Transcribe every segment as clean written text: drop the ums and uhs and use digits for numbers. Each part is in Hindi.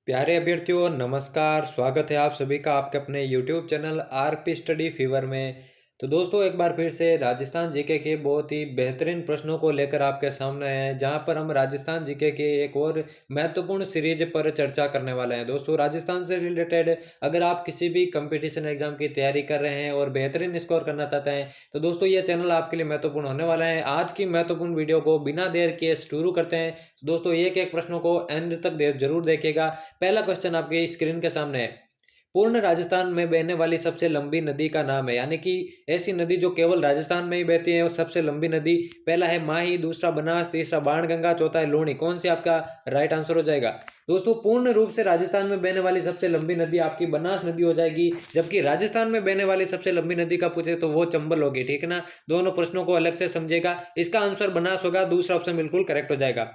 प्यारे अभ्यर्थियों नमस्कार। स्वागत है आप सभी का आपके अपने YouTube channel RP study fever में। तो दोस्तों एक बार फिर से राजस्थान जीके के बहुत ही बेहतरीन प्रश्नों को लेकर आपके सामने आए हैं, जहां पर हम राजस्थान जीके के एक और महत्वपूर्ण सीरीज पर चर्चा करने वाले हैं। दोस्तों राजस्थान से रिलेटेड अगर आप किसी भी कंपटीशन एग्जाम की तैयारी कर रहे हैं और बेहतरीन स्कोर करना चाहते हैं तो दोस्तों ये चैनल आपके लिए महत्वपूर्ण होने वाला है। आज की महत्वपूर्ण वीडियो को बिना देर किए शुरू करते हैं। दोस्तों एक एक प्रश्नों को एंड तक जरूर देखिएगा। पहला क्वेश्चन आपके स्क्रीन के सामने है। पूर्ण राजस्थान में बहने वाली सबसे लंबी नदी का नाम है, यानी कि ऐसी नदी जो केवल राजस्थान में ही बहती है वो सबसे लंबी नदी। पहला है माही, दूसरा बनास, तीसरा बाणगंगा, चौथा है लूणी। कौन सी आपका राइट आंसर हो जाएगा? दोस्तों पूर्ण रूप से राजस्थान में बहने वाली सबसे लंबी नदी आपकी बनास नदी हो जाएगी, जबकि राजस्थान में बहने वाली सबसे लंबी नदी का पूछे तो वो चंबल होगी। ठीक है ना, दोनों प्रश्नों को अलग से समझेगा। इसका आंसर बनास होगा, दूसरा ऑप्शन बिल्कुल करेक्ट हो जाएगा।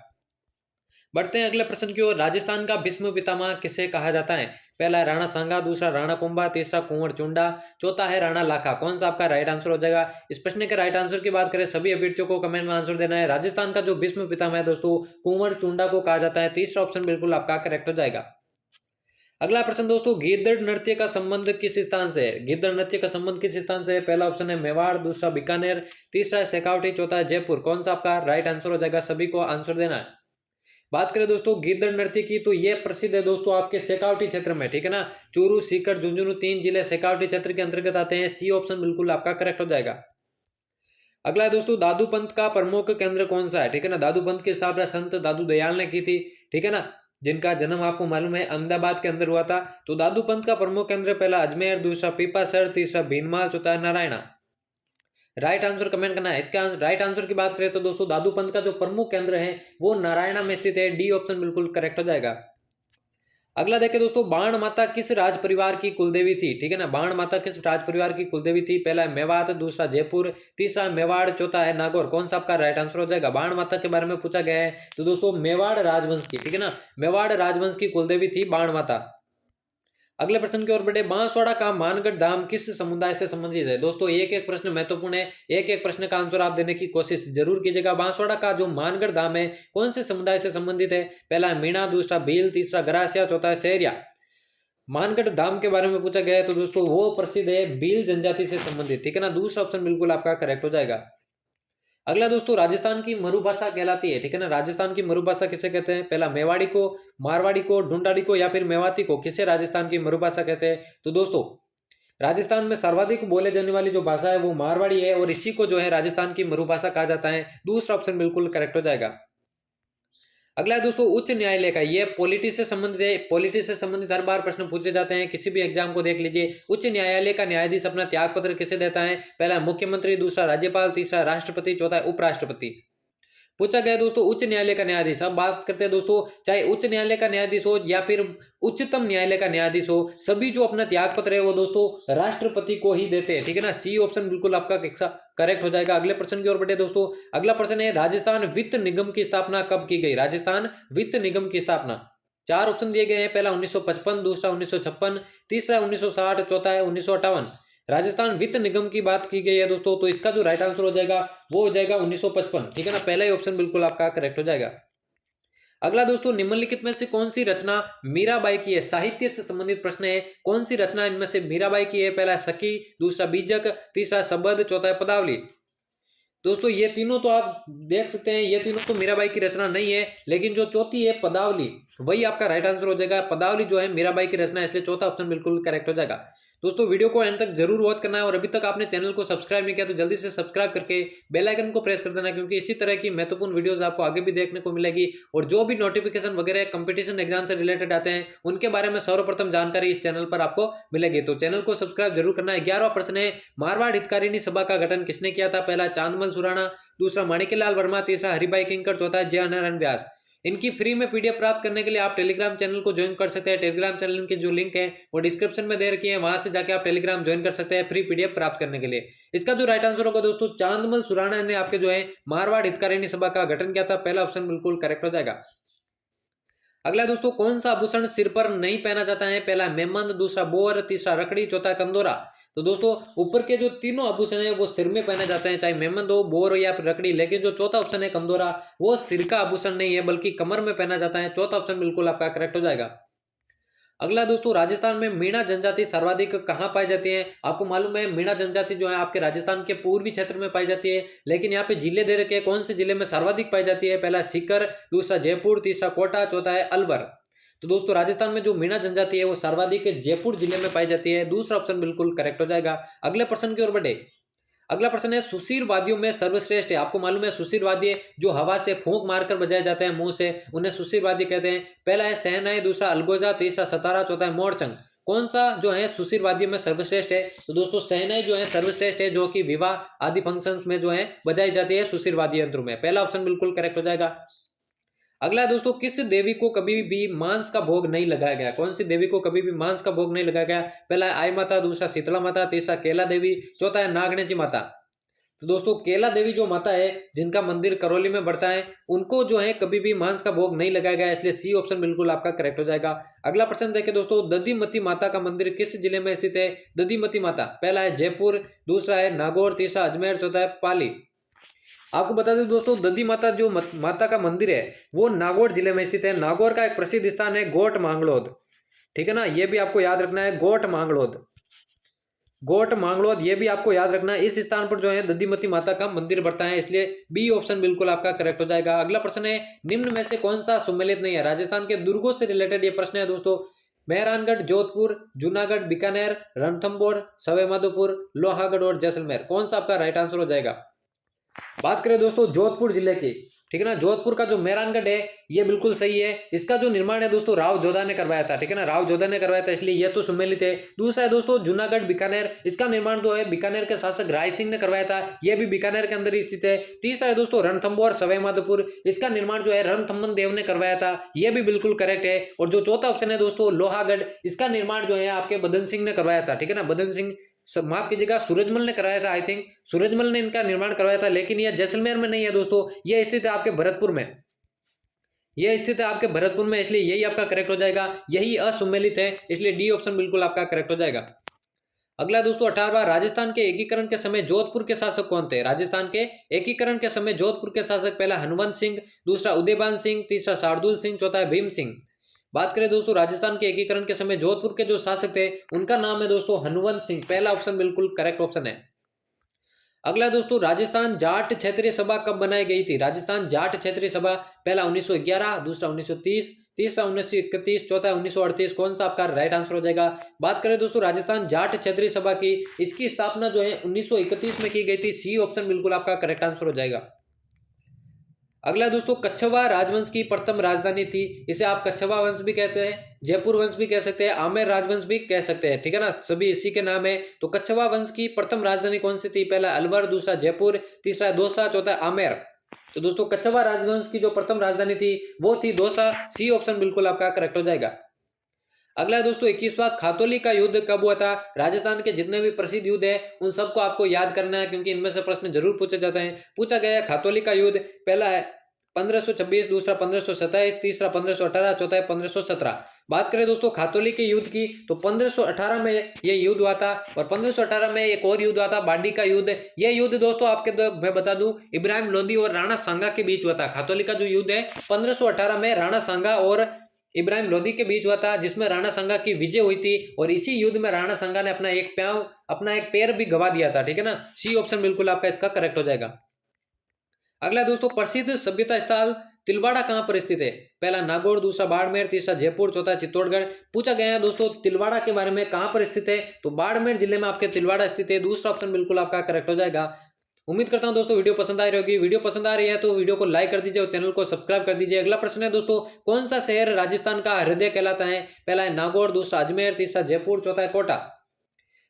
बढ़ते हैं अगले प्रश्न की ओर। राजस्थान का भीष्म पितामह किसे कहा जाता है? पहला है राणा सांगा, दूसरा राणा कुंभा, तीसरा कुंवर चुंडा, चौथा है राणा लाखा। कौन सा आपका राइट आंसर हो जाएगा? इस प्रश्न के राइट आंसर की बात करें सभी अभ्यर्थियों को कमेंट में आंसर देना है। राजस्थान का जो भीष्म पितामह है दोस्तों कुंवर चुंडा को कहा जाता है। तीसरा ऑप्शन बिल्कुल आपका करेक्ट हो जाएगा। अगला प्रश्न दोस्तों, गिद्दड़ नृत्य का संबंध किस स्थान से है? गिद्दड़ नृत्य का संबंध किस स्थान से है? पहला ऑप्शन है मेवाड़, दूसरा बीकानेर, तीसरा है शेखावटी, चौथा है जयपुर। कौन सा आपका राइट आंसर हो जाएगा? सभी को आंसर देना है। बात करें दोस्तों गिद्दड़ नृत्य की तो ये प्रसिद्ध है दोस्तों आपके शेखावटी क्षेत्र में। ठीक है ना, चूरू, सीकर, झुंझुनू 3 जिले शेखावटी क्षेत्र के अंतर्गत आते हैं। सी ऑप्शन बिल्कुल आपका करेक्ट हो जाएगा। अगला है दोस्तों, दादू पंथ का प्रमुख केंद्र कौन सा है? ठीक है ना, दादू पंथ की स्थापना संत दादू दयाल ने की थी। ठीक है ना, जिनका जन्म आपको मालूम है अहमदाबाद के अंदर हुआ था। तो दादू पंथ का प्रमुख केंद्र पहला अजमेर, दूसरा पीपासर, तीसरा भीनमाल, चौथा नारायणा। राइट आंसर कमेंट करना है। इसका राइट आंसर की बात करें तो दोस्तों दादू पंथ का जो प्रमुख केंद्र है वो नारायणा में स्थित है। डी ऑप्शन बिल्कुल करेक्ट हो जाएगा। अगला देखें दोस्तों, बाण माता किस राज परिवार की कुलदेवी थी? ठीक है ना, बाण माता किस राज परिवार की कुलदेवी थी? पहला है मेवात, दूसरा जयपुर, तीसरा मेवाड़, चौथा है नागौर। कौन सा आपका राइट आंसर हो जाएगा? बाण माता के बारे में पूछा गया है तो दोस्तों मेवाड़ राजवंश की, ठीक है ना, मेवाड़ राजवंश की कुलदेवी थी बाण माता। अगले प्रश्न की ओर बढ़े। बांसवाड़ा का मानगढ़ धाम किस समुदाय से संबंधित है? दोस्तों एक एक प्रश्न महत्वपूर्ण है, एक एक प्रश्न का आंसर आप देने की कोशिश जरूर कीजिएगा। बांसवाड़ा का जो मानगढ़ धाम है कौन से समुदाय से संबंधित है? पहला है मीणा, दूसरा भील, तीसरा गरासिया, चौथा है सहरिया। मानगढ़ धाम के बारे में पूछा गया है तो दोस्तों वो प्रसिद्ध है भील जनजाति से संबंधित। ठीक है ना, दूसरा ऑप्शन बिल्कुल आपका करेक्ट हो जाएगा। अगला दोस्तों, राजस्थान की मरुभाषा कहलाती है। ठीक है ना, राजस्थान की मरुभाषा किसे कहते हैं? पहला मेवाड़ी को, मारवाड़ी को, ढूंढाड़ी को या फिर मेवाती को। किसे राजस्थान की मरुभाषा कहते हैं? तो दोस्तों राजस्थान में सर्वाधिक बोले जाने वाली जो भाषा है वो मारवाड़ी है और इसी को जो है राजस्थान की मरुभाषा कहा जाता है। दूसरा ऑप्शन बिल्कुल करेक्ट हो जाएगा। अगला है दोस्तों, उच्च न्यायालय का, ये पॉलिटी से संबंधित है। पॉलिटी से संबंधित हर बार प्रश्न पूछे जाते हैं, किसी भी एग्जाम को देख लीजिए। उच्च न्यायालय का न्यायाधीश अपना त्याग पत्र किसे देता है? पहला मुख्यमंत्री, दूसरा राज्यपाल, तीसरा राष्ट्रपति, चौथा उपराष्ट्रपति। पूछा गया दोस्तों उच्च न्यायालय का न्यायाधीश। अब बात करते हैं दोस्तों, चाहे उच्च न्यायालय का न्यायाधीश हो या फिर उच्चतम न्यायालय का न्यायाधीश हो, सभी जो अपना त्याग पत्र है वो दोस्तों राष्ट्रपति को ही देते हैं। ठीक है ना, सी ऑप्शन बिल्कुल आपका करेक्ट हो जाएगा। अगले प्रश्न की ओर बढ़े दोस्तों। अगला प्रश्न है, राजस्थान वित्त निगम की स्थापना कब की गई? राजस्थान वित्त निगम की स्थापना, चार ऑप्शन दिए गए हैं। पहला 1955, दूसरा 1956, तीसरा 1960, चौथा है 1958। राजस्थान वित्त निगम की बात की गई है दोस्तों, तो इसका जो राइट आंसर हो जाएगा वो हो जाएगा 1955। ठीक है ना, पहला ही ऑप्शन बिल्कुल आपका करेक्ट हो जाएगा। अगला दोस्तों, निम्नलिखित में से कौन सी रचना मीराबाई की है? साहित्य से संबंधित प्रश्न है, कौन सी रचना इनमें से मीराबाई की है? पहला सखी, दूसरा बीजक, तीसरा शबद, चौथा है पदावली। दोस्तों ये तीनों तो आप देख सकते हैं, ये तीनों तो मीराबाई की रचना नहीं है, लेकिन जो चौथी है पदावली वही आपका राइट आंसर हो जाएगा। पदावली जो है मीराबाई की रचना है, इसलिए चौथा ऑप्शन बिल्कुल करेक्ट हो जाएगा। दोस्तों वीडियो को एंड तक जरूर वॉच करना है और अभी तक आपने चैनल को सब्सक्राइब नहीं किया तो जल्दी से सब्सक्राइब करके बेल आइकन को प्रेस कर देना, क्योंकि इसी तरह की महत्वपूर्ण वीडियोस आपको आगे भी देखने को मिलेगी। और जो भी नोटिफिकेशन वगैरह कंपटीशन एग्जाम से रिलेटेड आते हैं उनके बारे में सर्वप्रथम जानकारी इस चैनल पर आपको मिलेगी, तो चैनल को सब्सक्राइब जरूर करना है। 11वां प्रश्न है, मारवाड़ हितकारिणी सभा का गठन किसने किया था? पहला चांदमल सुराणा, दूसरा माणिक्यलाल वर्मा, तीसरा हरिभाई किंकर, चौथा जयनारायण व्यास। इनकी फ्री में पीडीएफ प्राप्त करने के लिए आप टेलीग्राम चैनल को ज्वाइन कर सकते हैं। टेलीग्राम चैनल की जो लिंक है वो डिस्क्रिप्शन में दे रखी है, वहां से जाके आप टेलीग्राम ज्वाइन कर सकते हैं फ्री पीडीएफ प्राप्त करने के लिए। इसका जो राइट आंसर होगा दोस्तों, चांदमल सुराणा ने आपके जो है मारवाड़ हितकारिणी सभा का गठन किया था। पहला ऑप्शन बिल्कुल करेक्ट हो जाएगा। अगला दोस्तों, कौन सा आभूषण सिर पर नहीं पहना जाता है? पहला मेमंद, दूसरा बोर, तीसरा रकड़ी, चौथा कंदोरा। तो दोस्तों ऊपर के जो तीनों आभूषण है वो सिर में पहने जाते हैं, चाहे मेमंद हो, बोर हो या फिर रकड़ी। लेकिन जो चौथा ऑप्शन है कंदोरा, वो सिर का आभूषण नहीं है बल्कि कमर में पहना जाता है। चौथा ऑप्शन बिल्कुल आपका करेक्ट हो जाएगा। अगला दोस्तों, राजस्थान में मीणा जनजाति सर्वाधिक कहाँ पाई जाती है? आपको मालूम है मीणा जनजाति जो है आपके राजस्थान के पूर्वी क्षेत्र में पाई जाती है, लेकिन यहाँ पे जिले दे रखे हैं, कौन से जिले में सर्वाधिक पाई जाती है? पहला सीकर, दूसरा जयपुर, तीसरा कोटा, चौथा है अलवर। तो दोस्तों राजस्थान में जो मीणा जनजाति है वो सर्वाधिक जयपुर जिले में पाई जाती है। दूसरा ऑप्शन बिल्कुल करेक्ट हो जाएगा। अगले प्रश्न की ओर बढ़े। अगला प्रश्न है, सुशीर वाद्यों में सर्वश्रेष्ठ है? आपको मालूम है सुशीर वाद्य जो हवा से फूंक मारकर बजाए जाते हैं मुंह से, उन्हें सुशीर वाद्य कहते हैं। पहला है शहनाई, दूसरा अलगोजा, तीसरा सतारा, चौथा है मोरचंग। कौन सा जो है सुशीर वाद्य में सर्वश्रेष्ठ है? तो दोस्तों शहनाई जो है सर्वश्रेष्ठ है, जो कि विवाह आदि फंक्शंस में जो है बजाई जाती है सुशीर वाद्य यंत्रों में। पहला ऑप्शन बिल्कुल करेक्ट हो जाएगा। अगला दोस्तों, किस देवी को कभी भी मांस का भोग नहीं लगाया गया? कौन सी देवी को कभी भी मांस का भोग नहीं लगाया गया? पहला है आई माता, दूसरा शीतला माता, तीसरा केला देवी, चौथा है नागणेची माता। तो दोस्तों केला देवी जो माता है जिनका मंदिर करौली में बढ़ता है, उनको जो है कभी भी मांस का भोग नहीं लगाया गया, इसलिए सी ऑप्शन बिल्कुल आपका करेक्ट हो जाएगा। अगला प्रश्न देखिए दोस्तों, दधिमती माता का मंदिर किस जिले में स्थित है? दधिमती माता, पहला है जयपुर, दूसरा है नागौर, तीसरा अजमेर, चौथा है पाली। आपको बता दें दोस्तों, दधी माता जो माता का मंदिर है वो नागौर जिले में स्थित है। नागौर का एक प्रसिद्ध स्थान है गोट मांगलोद, ठीक है ना, ये भी आपको याद रखना है, गोट मांगलोद। गोट मांगलोद ये भी आपको याद रखना है। इस स्थान पर जो है दधिमती माता का मंदिर बढ़ता है, इसलिए बी ऑप्शन बिल्कुल आपका करेक्ट हो जाएगा। अगला प्रश्न है, निम्न में से कौन सा सुमेलित नहीं है? राजस्थान के दुर्गों से रिलेटेड ये प्रश्न है दोस्तों। मेहरानगढ़, जोधपुर, जूनागढ़, बीकानेर, रणथंभौर, सवाईमाधोपुर, लोहागढ़ और जैसलमेर, कौन सा आपका राइट आंसर हो जाएगा? बात करें दोस्तों जोधपुर जिले की, ठीक है ना, जोधपुर का जो मेहरानगढ़ है ये बिल्कुल सही है। इसका जो निर्माण है दोस्तों राव जोधा ने करवाया था, ठीक है ना, राव जोधा ने करवाया था, इसलिए ये तो सुमेलित है। दूसरा है दोस्तों जूनागढ़ बीकानेर, इसका निर्माण जो है बीकानेर के शासक राय सिंह ने करवाया था, यह भी बीकानेर के अंदर ही स्थित है। तीसरा है दोस्तों रणथंभौर सवाईमाधोपुर, इसका निर्माण जो है रणथंभन देव ने करवाया था, यह भी बिल्कुल करेक्ट है। और जो चौथा ऑप्शन है दोस्तों लोहागढ़, इसका निर्माण जो है आपके बदन सिंह ने करवाया था, ठीक है ना, बदन सिंह, माफ कीजिएगा सूरजमल ने कराया था, आई थिंक सूरजमल ने इनका निर्माण करवाया था, लेकिन यह जैसलमेर में नहीं है दोस्तों, यह स्थित है आपके भरतपुर में, यह स्थित है आपके भरतपुर में, इसलिए यही आपका करेक्ट हो जाएगा। यही असुमेलित है, इसलिए डी ऑप्शन बिल्कुल आपका करेक्ट हो जाएगा। अगला दोस्तों 18वां, राजस्थान के एकीकरण के समय जोधपुर के शासक कौन थे? राजस्थान के एकीकरण के समय जोधपुर के शासक, पहला हनुवंत सिंह, दूसरा उदयबान सिंह, तीसरा शार्दुल सिंह, चौथा है भीम सिंह। बात करें दोस्तों राजस्थान के एकीकरण के समय जोधपुर के जो शासक थे उनका नाम है दोस्तों हनुवंत सिंह, पहला ऑप्शन बिल्कुल करेक्ट ऑप्शन है। अगला दोस्तों, राजस्थान जाट क्षेत्रीय सभा कब बनाई गई थी? राजस्थान जाट क्षेत्रीय सभा, पहला 1911, दूसरा 1930, तीसरा 1931, चौथा 1938, कौन सा आपका राइट आंसर हो जाएगा? बात करें दोस्तों राजस्थान जाट क्षेत्रीय सभा की, इसकी स्थापना जो है 1931 में की गई थी, सी ऑप्शन बिल्कुल आपका करेक्ट आंसर हो जाएगा। अगला दोस्तों, कच्छवा राजवंश की प्रथम राजधानी थी, इसे आप कच्छवा वंश भी कहते हैं, जयपुर वंश भी कह सकते हैं, आमेर राजवंश भी कह सकते हैं, ठीक है ना, सभी इसी के नाम है। तो कच्छवा वंश की प्रथम राजधानी कौन सी थी? पहला अलवर, दूसरा जयपुर, तीसरा दौसा, चौथा आमेर। तो दोस्तों कच्छवा राजवंश की जो प्रथम राजधानी थी वो थी दौसा, सी ऑप्शन बिल्कुल आपका करेक्ट हो जाएगा। अगला दोस्तों 21वां, खातौली का युद्ध कब हुआ था? राजस्थान के जितने भी प्रसिद्ध युद्ध है उन सबको आपको याद करना है, क्योंकि इनमें से प्रश्न जरूर पूछे जाते हैं। पूछा गया है खातौली का युद्ध, पहला है 1526, दूसरा 1527, तीसरा 1518, चौथा है 1517। बात करें दोस्तों खातौली के युद्ध की तो 1518 में ये युद्ध हुआ था, और 1518 में एक और युद्ध हुआ था बाडी का युद्ध। यह युद्ध दोस्तों आपके मैं बता दूं इब्राहिम लोदी और राणा सांगा के बीच हुआ था। खातौली का जो युद्ध है 1518 में राणा सांगा और इब्राहिम लोदी के बीच हुआ था, जिसमें राणा सांगा की विजय हुई थी, और इसी युद्ध में राणा सांगा ने अपना एक पैर भी गवा दिया था, ठीक है ना, सी ऑप्शन बिल्कुल आपका इसका करेक्ट हो जाएगा। अगला दोस्तों प्रसिद्ध सभ्यता स्थल तिलवाड़ा कहां पर स्थित है? पहला नागौर, दूसरा बाड़मेर, तीसरा जयपुर, चौथा चित्तौड़गढ़। पूछा गया है दोस्तों तिलवाड़ा के बारे में कहां पर स्थित है, तो बाड़मेर जिले में आपके तिलवाड़ा स्थित है, दूसरा ऑप्शन बिल्कुल आपका करेक्ट हो जाएगा। उम्मीद करता हूं दोस्तों वीडियो पसंद आ रही होगी। वीडियो पसंद आ रही है तो वीडियो को लाइक कर दीजिए और चैनल को सब्सक्राइब कर दीजिए। अगला प्रश्न है दोस्तों, कौन सा शहर राजस्थान का हृदय कहलाता है? पहला है नागौर, दूसरा अजमेर, तीसरा जयपुर, चौथा है कोटा।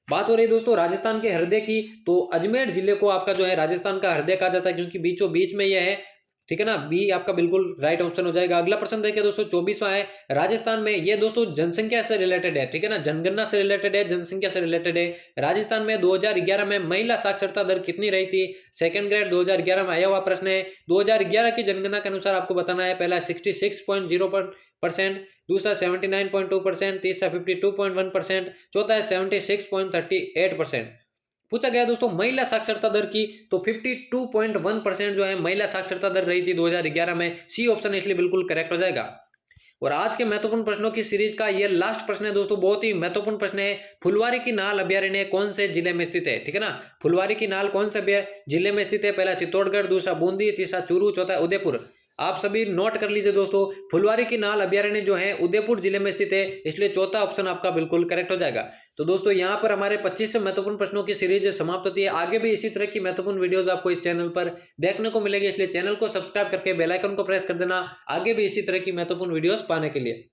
बात हो रही है दोस्तों राजस्थान के हृदय की, तो अजमेर जिले को आपका जो है राजस्थान का हृदय कहा जाता है, क्योंकि बीचों बीच में यह है, ठीक है ना, बी आपका बिल्कुल राइट ऑप्शन हो जाएगा। अगला प्रश्न देखिए दोस्तों 24वां है, राजस्थान में ये दोस्तों जनसंख्या से रिलेटेड है, ठीक है ना, जनगणना से रिलेटेड है, जनसंख्या से रिलेटेड है। राजस्थान में 2011 में महिला साक्षरता दर कितनी रही थी? सेकंड ग्रेड 2011 में आया हुआ प्रश्न है। 2011 की जनगणना के अनुसार आपको बताना है, पहला 66.0%, दूसरा 79.2%, तीसरा 52.1%, चौथा है 76.38%। पूछा गया दोस्तों महिला साक्षरता दर की, तो 52.1% जो है महिला साक्षरता दर रही थी 2011 में, सी ऑप्शन इसलिए बिल्कुल करेक्ट हो जाएगा। और आज के महत्वपूर्ण प्रश्नों की सीरीज का ये लास्ट प्रश्न है दोस्तों, बहुत ही महत्वपूर्ण प्रश्न है। फुलवारी की नाल अभ्यारण्य कौन से जिले में स्थित है? ठीक है ना, फुलवारी की नाल कौन से जिले में स्थित है? पहला चित्तौड़गढ़, दूसरा बूंदी, तीसरा चूरू, चौथा उदयपुर। आप सभी नोट कर लीजिए दोस्तों, फुलवारी की नाल अभ्यारण्य जो है उदयपुर जिले में स्थित है, इसलिए चौथा ऑप्शन आपका बिल्कुल करेक्ट हो जाएगा। तो दोस्तों यहाँ पर हमारे 25 महत्वपूर्ण प्रश्नों की सीरीज समाप्त होती है। आगे भी इसी तरह की महत्वपूर्ण वीडियोस आपको इस चैनल पर देखने को मिलेगी, इसलिए चैनल को सब्सक्राइब करके बेल आइकन को प्रेस कर देना आगे भी इसी तरह की महत्वपूर्ण वीडियोस पाने के लिए।